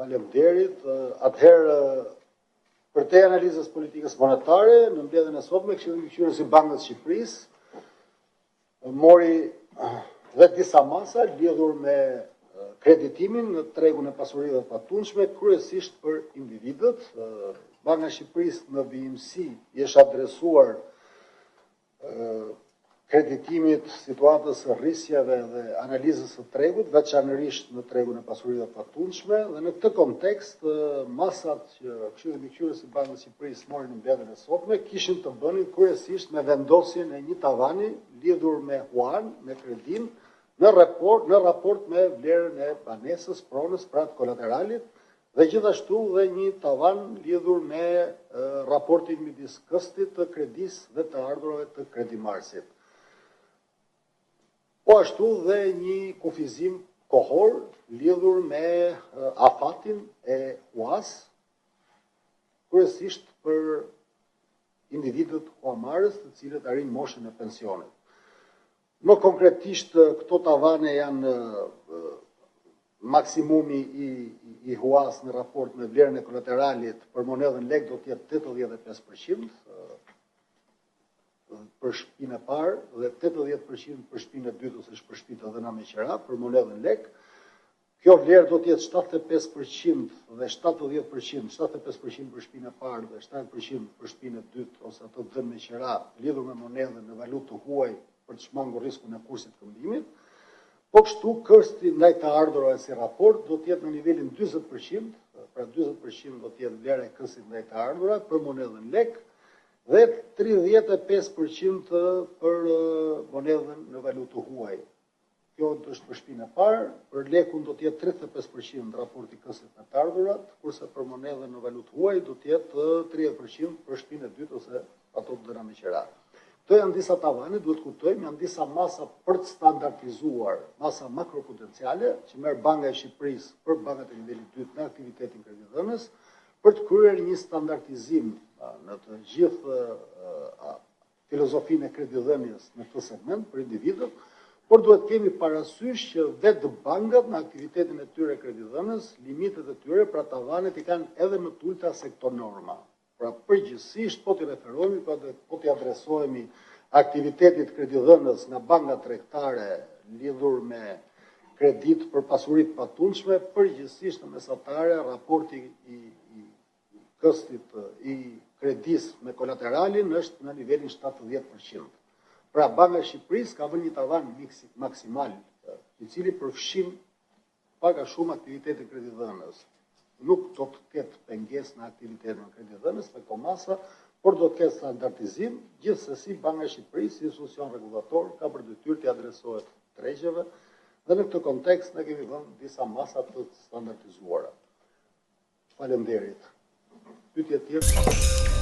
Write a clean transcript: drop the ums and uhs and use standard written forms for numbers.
Faleminderit. Atëherë, për te analizës politikës monetare, në mbledhjen e sotme, Këshilli Mbikëqyrës i Bankës së Shqipërisë mori dhe disa masa lidhur me kreditimin në tregun e pasurive të patundshme, kryesisht për individët. Banka e Shqipërisë në vijimësi i është adresuar kreditimit, situatës së rrisjeve dhe analizës së tregut, veçanërisht në tregun e pasurive të patundshme, dhe në këtë kontekst, masat që Këshilli Mbikëqyrës i Bankës së Shqipërisë mori në mbledhjen e sotme kishin të bënin kryesisht me vendosjen e një tavani lidhur me huan, me kredin, në raport me vlerën e banesës, pronës, pra të kolateralit, dhe gjithashtu dhe një tavan lidhur me raportin midis këstit të kredis dhe të ardhurave të kredimarrësit. Po ashtu dhe një kufizim kohor lidhur me afatin e huas, kryesisht për individët huamarrës të cilët arrin moshën e pensionit. Më konkretisht, këto tavane janë maksimumi i huas në raport me vlerën e kolateralit për monedhën lek do të jetë 85% për shtëpinë e parë dhe 80% për shtëpinë e dytë ose për shtëpitë të dhëna me qira për monedhën lek. Kjo vlerë do të jetë 75% dhe 70%, 75% për shtëpinë e parë dhe 70% për shtëpinë e dytë ose ato të dhënë me qira lidhur me monedhën në valutë të huaj për të shmangur riskun e kursit të këmbimit. Po kështu kërsti ndaj të ardhurave si raport do të jetë në nivelin 40%, pra 40% do të jetë vlera e kërsit ndaj të ardhurave për monedhën lek dhe 35% për monedhën në valutë të huaj. Kjo është për shtëpinë e parë, për lekun do të jetë 35% raporti kërsit me të ardhurat, kurse për monedhën në valutë huaj do të jetë 30% për shtëpinë e dytë ose ato të dhëna me qira. Këto janë disa tavane, duhet kuptojmë, janë disa masa për të standardizuar, masa makropotenciale, që merr Banka e Shqipërisë për bankat e nivelit 2 në aktivitetin kreditdhënës, për të kryer një standardizim në të gjithë filozofinë e kreditdhënies në këtë segment për individët, por duhet kemi parasysh që vetë bankat në aktivitetin e tyre kreditdhënës, limitet e tyre pra tavanet i kanë edhe më të ulta se këto norma. Pra përgjithsisht po t'i referohemi, po t'i adresohemi aktivitetit kreditdhënës nga banka tregtare lidhur me kredit për pasurit patundshme, përgjithsisht në mesatare raporti i këstit i kredis me kolateralin është në nivelin 70%. Pra Banka e Shqipërisë ka vënë një tavan maksimal, i cili përfshin pak a shumë aktivitetin kreditdhënës. Nuk do të ketë pengesë në aktivitetin e kreditdhënës me komasa, por do të ketë standardizim, gjithsesi Banka e Shqipërisë, si institucion rregullator, ka për detyrë të adresohet tregjeve dhe në këtë kontekst ne kemi vënë disa masa të standardizuara. Faleminderit. Pyetje tjetër.